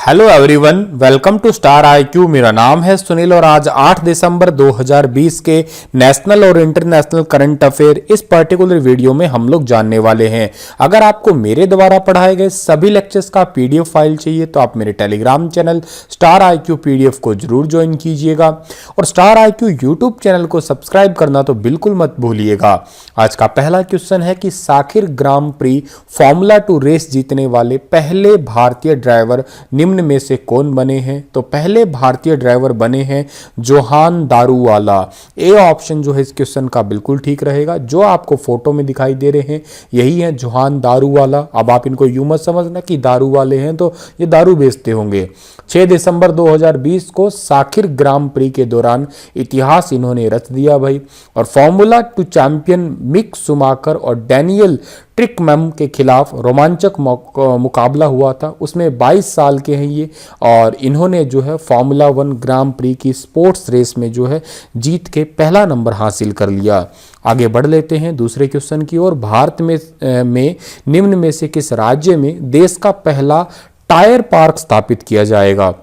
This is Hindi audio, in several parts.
Hello everyone, welcome to Star IQ. मेरा नाम है सुनील और आज 8 दिसंबर 2020 के नेशनल और इंटरनेशनल करंट अफेयर इस पर्टिकुलर वीडियो में हम लोग जानने वाले हैं। अगर आपको मेरे द्वारा पढ़ाए गए सभी लेक्चर्स का पीडीएफ फाइल चाहिए तो आप मेरे Telegram channel star IQ PDF को जरूर ज्वाइन कीजिएगा और स्टार आईक्यू यूट्यूब चैनल को सब्सक्राइब करना तो बिल्कुल मत भूलिएगा। आज का पहला क्वेश्चन है कि साखिर ग्रां प्री फॉर्मूला 2 रेस जीतने वाले पहले भारतीय ड्राइवर निम्न में से कौन बने हैं? तो पहले भारतीय ड्राइवर बने हैं जोहान दारूवाला। ए ऑप्शन जो है इस क्वेश्चन का बिल्कुल ठीक रहेगा। जो आपको फोटो में दिखाई दे रहे हैं यही है जोहान दारूवाला। अब आप इनको यूं मत समझना कि दारू वाले हैं तो ये दारू बेचते होंगे। 6 दिसंबर 2020 को साखिर ग्रां प्री के दौरान इतिहास इन्होंने रच दिया भाई। और फॉर्मूला 2 चैंपियन मिक शुमाकर और डैनियल ट्रिकमैन के खिलाफ रोमांचक मुकाबला हुआ था, उसमें 22 साल के हैं ये और इन्होंने जो है फॉर्मूला 1 ग्रां प्री की स्पोर्ट्स रेस में जो है जीत के पहला नंबर हासिल कर लिया। आगे बढ़ लेते हैं दूसरे क्वेश्चन की ओर। भारत में निम्न में से किस राज्य में देश का पहला टायर पार्क स्थापित किया जाएगा?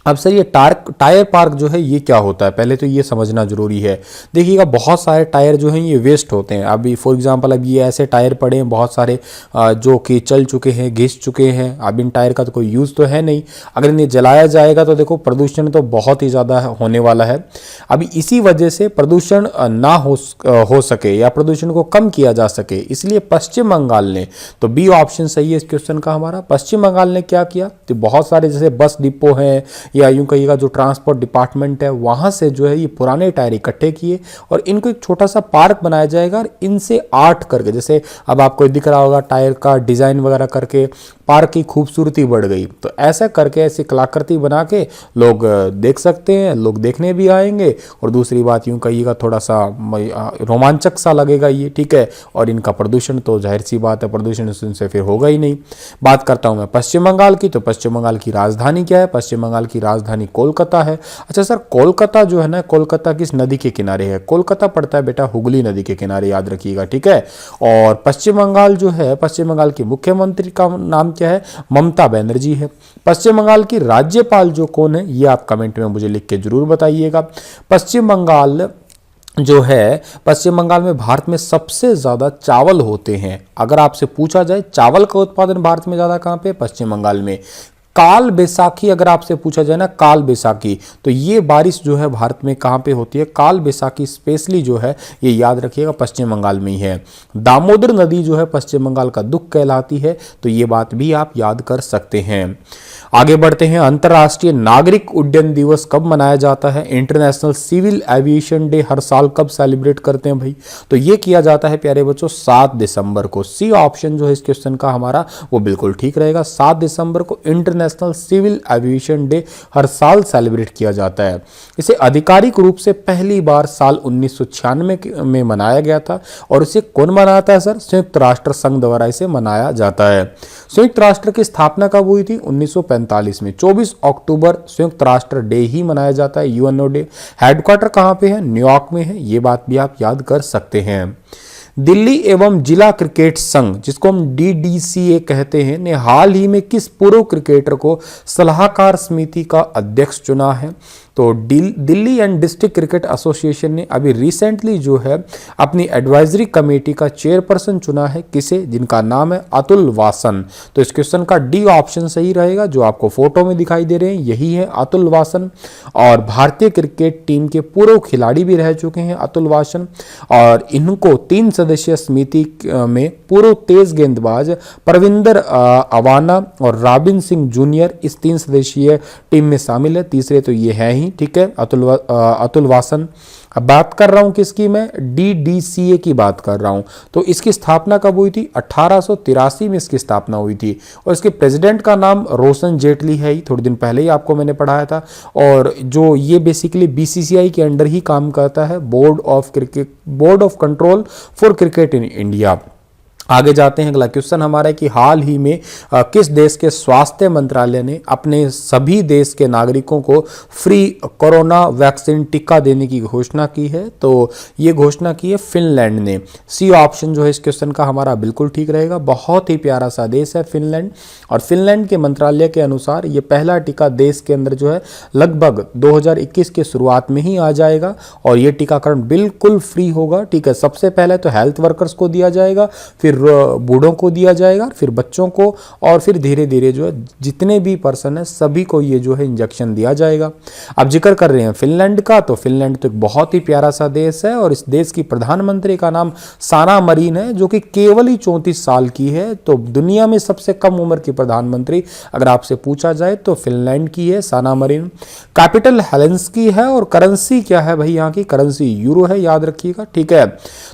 अब सर ये टायर पार्क जो है ये क्या होता है, पहले तो ये समझना जरूरी है। देखिएगा बहुत सारे टायर जो हैं ये वेस्ट होते हैं। अभी फॉर एग्जांपल अब ये ऐसे टायर पड़े हैं बहुत सारे जो कि चल चुके हैं, घिस चुके हैं। अब इन टायर का तो कोई यूज़ तो है नहीं। अगर इन्हें जलाया जाएगा तो देखो प्रदूषण तो बहुत ही ज़्यादा होने वाला है। अभी इसी वजह से प्रदूषण ना हो सके या प्रदूषण को कम किया जा सके इसलिए पश्चिम बंगाल ने, तो बी ऑप्शन सही है इस क्वेश्चन का हमारा। पश्चिम बंगाल ने क्या किया, तो बहुत सारे जैसे बस डिपो हैं या यूं कहिएगा जो ट्रांसपोर्ट डिपार्टमेंट है वहां से जो है ये पुराने टायर इकट्ठे किए और इनको एक छोटा सा पार्क बनाया जाएगा और इनसे आर्ट करके, जैसे अब आपको दिख रहा होगा टायर का डिजाइन वगैरह करके पार्क की खूबसूरती बढ़ गई। तो ऐसा करके ऐसी कलाकृति बना के लोग देख सकते हैं, लोग देखने भी आएंगे और दूसरी बात यूं कहिएगा थोड़ा सा रोमांचक सा लगेगा ये, ठीक है। और इनका प्रदूषण तो जाहिर सी बात है प्रदूषण से फिर होगा ही नहीं। बात करता हूं मैं पश्चिम बंगाल की, तो पश्चिम बंगाल की राजधानी क्या है? पश्चिम बंगाल की राजधानी कोलकाता है। अच्छा सर कोलकाता जो है ना, कोलकाता किस नदी के किनारे है? कोलकाता पड़ता है बेटा हुगली नदी के किनारे, याद रखिएगा, ठीक है। और पश्चिम बंगाल जो है, पश्चिम बंगाल की मुख्यमंत्री का नाम क्या है? ममता बनर्जी है। पश्चिम बंगाल की राज्यपाल जो कौन है ये आप कमेंट में मुझे लिख के जरूर बताइएगा। पश्चिम बंगाल जो है, पश्चिम बंगाल में भारत में सबसे ज्यादा चावल होते हैं। अगर आपसे पूछा जाए चावल का उत्पादन भारत में ज्यादा कहां पे? पश्चिम बंगाल में। काल बैसाखी अगर आपसे पूछा जाए ना, काल बैसाखी, तो ये बारिश जो है भारत में कहाँ पे होती है? काल बैसाखी स्पेशली जो है ये याद रखिएगा पश्चिम बंगाल में ही है। दामोदर नदी जो है पश्चिम बंगाल का दुख कहलाती है, तो ये बात भी आप याद कर सकते हैं। आगे बढ़ते हैं। अंतर्राष्ट्रीय नागरिक उड्डयन दिवस कब मनाया जाता है? इंटरनेशनल सिविल एविएशन डे हर साल कब सेलिब्रेट करते हैं भाई? तो ये किया जाता है प्यारे बच्चों 7 दिसंबर को। सी ऑप्शन जो है इस क्वेश्चन का हमारा वो बिल्कुल ठीक रहेगा। 7 दिसंबर को इंटरनेशनल सिविल एविएशन डे हर साल सेलिब्रेट किया जाता है। इसे आधिकारिक रूप से पहली बार साल 1996 में मनाया गया था और इसे कौन मनाता है सर? संयुक्त राष्ट्र संघ द्वारा इसे मनाया जाता है। संयुक्त राष्ट्र की स्थापना कब हुई थी? 1945 में। 24 अक्टूबर संयुक्त राष्ट्र डे ही मनाया जाता है, यूएनओ डे। हेडक्वार्टर कहां पे है? न्यूयॉर्क में है। ये बात भी आप याद कर सकते हैं। दिल्ली एवं जिला क्रिकेट संघ जिसको हम डीडीसीए कहते हैं ने हाल ही में किस पूर्व क्रिकेटर को सलाहकार समिति का अध्यक्ष चुना है? तो Delhi and district cricket association ने अभी रिसेंटली जो है अपनी एडवाइजरी कमेटी का चेयरपर्सन चुना है। किसे? जिनका नाम है अतुल वासन। तो इस क्वेश्चन का डी ऑप्शन सही रहेगा। जो आपको फोटो में दिखाई दे रहे हैं यही है अतुल वासन और भारतीय क्रिकेट टीम के पूर्व खिलाड़ी भी रह चुके हैं अतुल वासन। और इनको 3 सदस्यीय समिति में पूर्व तेज गेंदबाज प्रविंदर अवाना और रॉबिन सिंह जूनियर इस 3 सदस्यीय टीम में शामिल है। तीसरे तो ये है ही, ठीक है, अतुल वासन। अब बात कर रहा हूं किसकी? मैं डीडीसीए की बात कर रहा हूं। तो इसकी स्थापना कब हुई थी? 1883 में इसकी स्थापना हुई थी और इसके प्रेसिडेंट का नाम रोशन जेटली है ही। थोड़े दिन पहले ही आपको मैंने पढ़ाया था। और जो ये बेसिकली बीसीसीआई के अंडर ही काम करता है, board of control for cricket in India. आगे जाते हैं। अगला क्वेश्चन हमारा है कि हाल ही में किस देश के स्वास्थ्य मंत्रालय ने अपने सभी देश के नागरिकों को फ्री कोरोना वैक्सीन टीका देने की घोषणा की है? तो ये घोषणा की है फिनलैंड ने। सी ऑप्शन जो है इस क्वेश्चन का हमारा बिल्कुल ठीक रहेगा। बहुत ही प्यारा सा देश है फिनलैंड, और फिनलैंड के मंत्रालय के अनुसार ये पहला टीका देश के अंदर जो है लगभग 2021 के शुरुआत में ही आ जाएगा, और ये टीकाकरण बिल्कुल फ्री होगा। ठीक है, सबसे पहले तो हेल्थ वर्कर्स को दिया जाएगा, फिर बूढ़ों को दिया जाएगा, फिर बच्चों को, और फिर धीरे धीरे जो है जितने भी पर्सन है सभी को ये जो है इंजेक्शन दिया जाएगा। अब जिक्र कर रहे हैं फिनलैंड का, तो फिनलैंड तो एक बहुत ही प्यारा सा देश है, और इस देश की प्रधानमंत्री का नाम साना मरीन है, जो कि केवल ही 34 साल की है। तो दुनिया में सबसे कम उम्र की प्रधानमंत्री अगर आपसे पूछा जाए तो फिनलैंड की है साना मरीन। कैपिटल हेलेंसिकी है, और करेंसी क्या है भाई? यहाँ की करेंसी यूरो है, याद रखिएगा। ठीक है,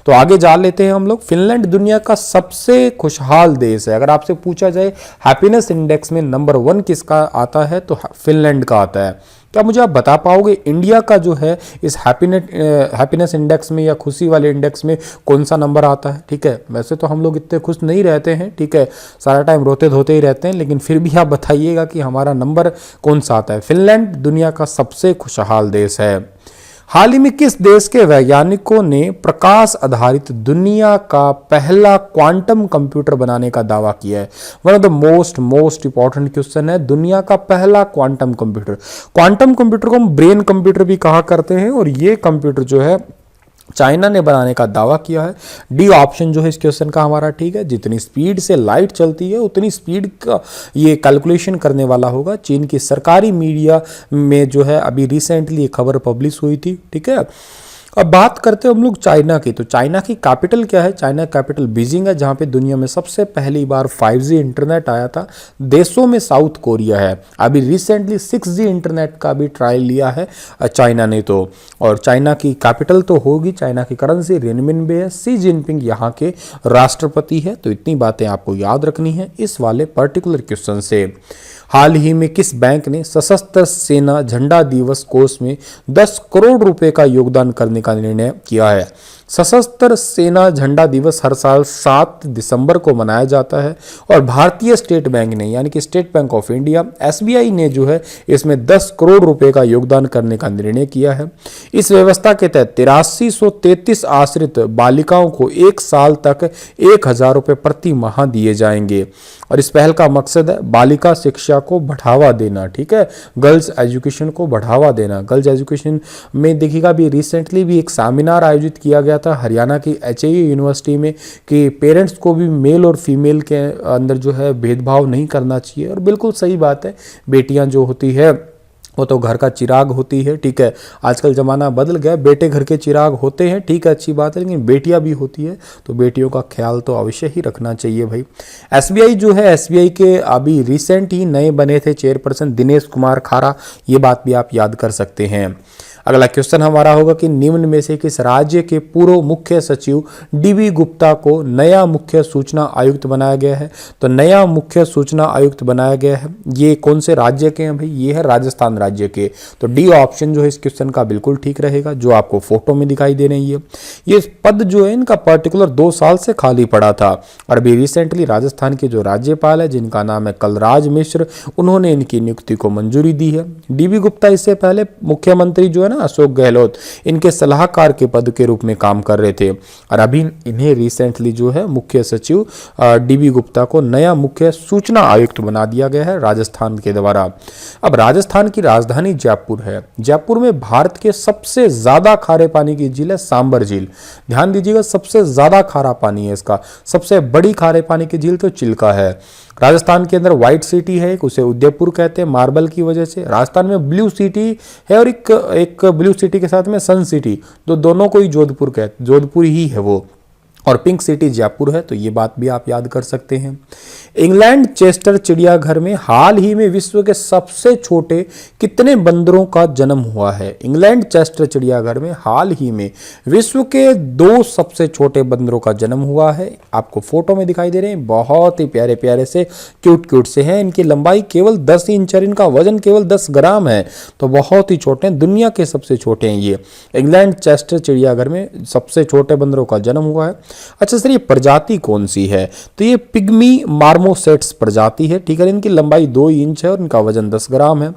तो आगे जान लेते हैं हम लोग। फिनलैंड दुनिया का सबसे खुशहाल देश है। अगर आपसे पूछा जाए हैप्पीनेस इंडेक्स में नंबर 1 किसका आता है, तो फिनलैंड का आता है। क्या मुझे आप बता पाओगे इंडिया का जो है इस हैप्पीनेस इंडेक्स में या खुशी वाले इंडेक्स में कौन सा नंबर आता है? ठीक है, वैसे तो हम लोग इतने खुश नहीं रहते हैं, ठीक है, सारा टाइम रोते धोते ही रहते हैं, लेकिन फिर भी आप बताइएगा कि हमारा नंबर कौन सा आता है। फिनलैंड दुनिया का सबसे खुशहाल देश है। हाल ही में किस देश के वैज्ञानिकों ने प्रकाश आधारित दुनिया का पहला क्वांटम कंप्यूटर बनाने का दावा किया है? One of the most important question है, दुनिया का पहला क्वांटम कंप्यूटर। क्वांटम कंप्यूटर को हम ब्रेन कंप्यूटर भी कहा करते हैं, और ये कंप्यूटर जो है चाइना ने बनाने का दावा किया है। डी ऑप्शन जो है इस क्वेश्चन का हमारा ठीक है। जितनी स्पीड से लाइट चलती है उतनी स्पीड का ये कैलकुलेशन करने वाला होगा। चीन की सरकारी मीडिया में जो है अभी रिसेंटली ये खबर पब्लिश हुई थी। ठीक है, अब बात करते हैं हम लोग चाइना की। तो चाइना की कैपिटल क्या है? चाइना कैपिटल बीजिंग है, जहां पे दुनिया में सबसे पहली बार 5G इंटरनेट आया था। देशों में साउथ कोरिया है। अभी रिसेंटली 6G इंटरनेट का भी ट्रायल लिया है चाइना ने। तो और चाइना की कैपिटल तो होगी, चाइना की करेंसी रेनमिनबे है। शी जिनपिंग यहाँ के राष्ट्रपति है। तो इतनी बातें आपको याद रखनी है इस वाले पर्टिकुलर क्वेश्चन से। हाल ही में किस बैंक ने सशस्त्र सेना झंडा दिवस कोष में 10 करोड़ रुपए का योगदान करने का निर्णय किया है? सशस्त्र सेना झंडा दिवस हर साल 7 दिसंबर को मनाया जाता है, और भारतीय स्टेट बैंक ने यानी कि state bank of India SBI ने जो है इसमें 10 करोड़ रुपए का योगदान करने का निर्णय किया है। इस व्यवस्था के तहत 8333 आश्रित बालिकाओं को 1 साल तक 1000 रुपए प्रति माह दिए जाएंगे, और इस पहल का मकसद है बालिका शिक्षा को बढ़ावा देना। ठीक है, गर्ल्स एजुकेशन को बढ़ावा देना। गर्ल्स एजुकेशन में देखिएगा भी रिसेंटली भी एक सेमिनार आयोजित किया गया था हरियाणा की HAU यूनिवर्सिटी में, कि पेरेंट्स को भी मेल और फीमेल के अंदर जो है भेदभाव नहीं करना चाहिए। और बिल्कुल सही बात है, बेटियां जो होती है वो तो घर का चिराग होती है। ठीक है, आजकल ज़माना बदल गया, बेटे घर के चिराग होते हैं, ठीक है, अच्छी बात है, लेकिन बेटियां भी होती है, तो बेटियों का ख्याल तो अवश्य ही रखना चाहिए भाई। SBI जो है, SBI के अभी रिसेंट ही नए बने थे चेयरपर्सन दिनेश कुमार खारा, ये बात भी आप याद कर सकते हैं। अगला क्वेश्चन हमारा होगा कि निम्न में से किस राज्य के पूर्व मुख्य सचिव DB गुप्ता को नया मुख्य सूचना आयुक्त बनाया गया है? तो नया मुख्य सूचना आयुक्त बनाया गया है, ये कौन से राज्य के हैं भाई? ये है राजस्थान राज्य के। तो डी ऑप्शन जो है इस क्वेश्चन का बिल्कुल ठीक रहेगा, जो आपको फोटो में दिखाई दे रही है। ये पद जो है इनका पर्टिकुलर 2 साल से खाली पड़ा था, और अभी रिसेंटली राजस्थान के जो राज्यपाल है जिनका नाम है कलराज मिश्र, उन्होंने इनकी नियुक्ति को मंजूरी दी है। DB गुप्ता इससे पहले मुख्यमंत्री जो है ना अशोक गहलोत, इनके सलाहकार के पद के रूप में काम कर रहे थे, और अभी इन्हें रिसेंटली जो है मुख्य सचिव DB गुप्ता को नया मुख्य सूचना आयुक्त बना दिया गया है राजस्थान के द्वारा। अब राजस्थान की राजधानी जयपुर है। जयपुर में भारत के सबसे ज्यादा खारे पानी की झील है सांबर झील। ध्यान दीजिएगा, सबसे ज्यादा खारा पानी है इसका। सबसे बड़ी खारे पानी की झील तो चिल्का है। राजस्थान के अंदर व्हाइट सिटी है, उसे उदयपुर कहते हैं मार्बल की वजह से। राजस्थान में ब्लू सिटी है, और एक ब्लू सिटी के साथ में सन सिटी, तो दोनों को ही जोधपुर ही है वो, और पिंक सिटी जयपुर है। तो ये बात भी आप याद कर सकते हैं। इंग्लैंड चेस्टर चिड़ियाघर में हाल ही में विश्व के सबसे छोटे कितने बंदरों का जन्म हुआ है? इंग्लैंड चेस्टर चिड़ियाघर में हाल ही में विश्व के 2 सबसे छोटे बंदरों का जन्म हुआ है। आपको फोटो में दिखाई दे रहे हैं, बहुत ही प्यारे प्यारे से क्यूट से हैं। इनकी लंबाई केवल 10 इंच और इनका वजन केवल 10 ग्राम है, तो बहुत ही छोटे हैं, दुनिया के सबसे छोटे हैं ये। इंग्लैंड चेस्टर चिड़ियाघर में सबसे छोटे बंदरों का जन्म हुआ है। अच्छा सर, ये प्रजाति कौन सी है? तो ये पिग्मी मार्मोसेट्स प्रजाति है, ठीक है। इनकी लंबाई 2 इंच है और इनका वजन 10 ग्राम है।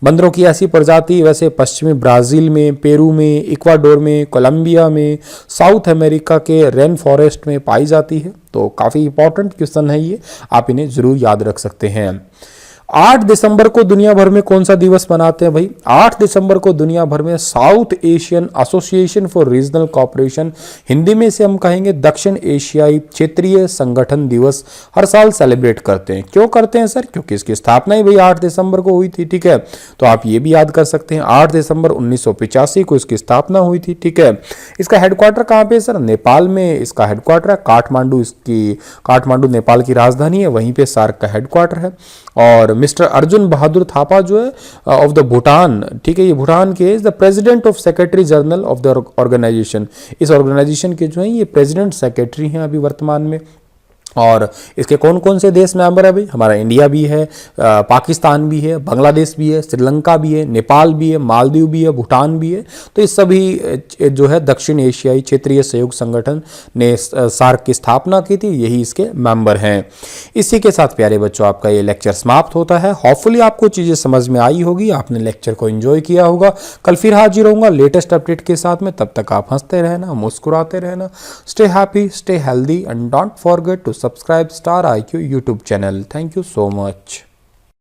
बंदरों की ऐसी प्रजाति वैसे पश्चिमी ब्राज़ील में, पेरू में, इक्वाडोर में, कोलंबिया में, साउथ अमेरिका के रेन फॉरेस्ट में पाई जाती है। तो काफ़ी इंपॉर्टेंट क्वेश्चन है ये, आप इन्हें ज़रूर याद रख सकते हैं। 8 दिसंबर को दुनिया भर में कौन सा दिवस मनाते हैं भाई? 8 दिसंबर को दुनिया भर में south Asian association for regional cooperation, Hindi में इसे हम कहेंगे दक्षिण एशियाई क्षेत्रीय संगठन दिवस, हर साल सेलिब्रेट करते हैं। क्यों करते हैं सर? क्योंकि इसकी स्थापना ही भाई 8 दिसंबर को हुई थी, ठीक है। तो आप ये भी याद कर सकते हैं, 8 दिसंबर 1985 को इसकी स्थापना हुई थी, ठीक है। इसका हेडक्वार्टर कहाँ पे है सर? नेपाल में इसका हेडक्वार्टर है। काठमांडू नेपाल की राजधानी है, वहीं पे सार्क का हेडक्वार्टर है। और मिस्टर अर्जुन बहादुर थापा जो है ऑफ द भूटान, ठीक है, ये भूटान के is the president of secretary general of the organisation. इस ऑर्गेनाइजेशन के जो है ये प्रेसिडेंट सेक्रेटरी हैं अभी वर्तमान में। और इसके कौन कौन से देश मेंबर है भाई? हमारा इंडिया भी है, पाकिस्तान भी है, बांग्लादेश भी है, श्रीलंका भी है, नेपाल भी है, मालदीव भी है, भूटान भी है। तो इस सभी जो है दक्षिण एशियाई क्षेत्रीय सहयोग संगठन ने सार्क की स्थापना की थी, यही इसके मेंबर हैं। इसी के साथ प्यारे बच्चों आपका ये लेक्चर समाप्त होता है। होपफुली आपको चीज़ें समझ में आई होगी, आपने लेक्चर को एंजॉय किया होगा। कल फिर हाजिर होऊंगा लेटेस्ट अपडेट के साथ में, तब तक आप हंसते रहना, मुस्कुराते रहना। Stay happy, stay healthy and don't forget to subscribe Star IQ YouTube channel. Thank you so much.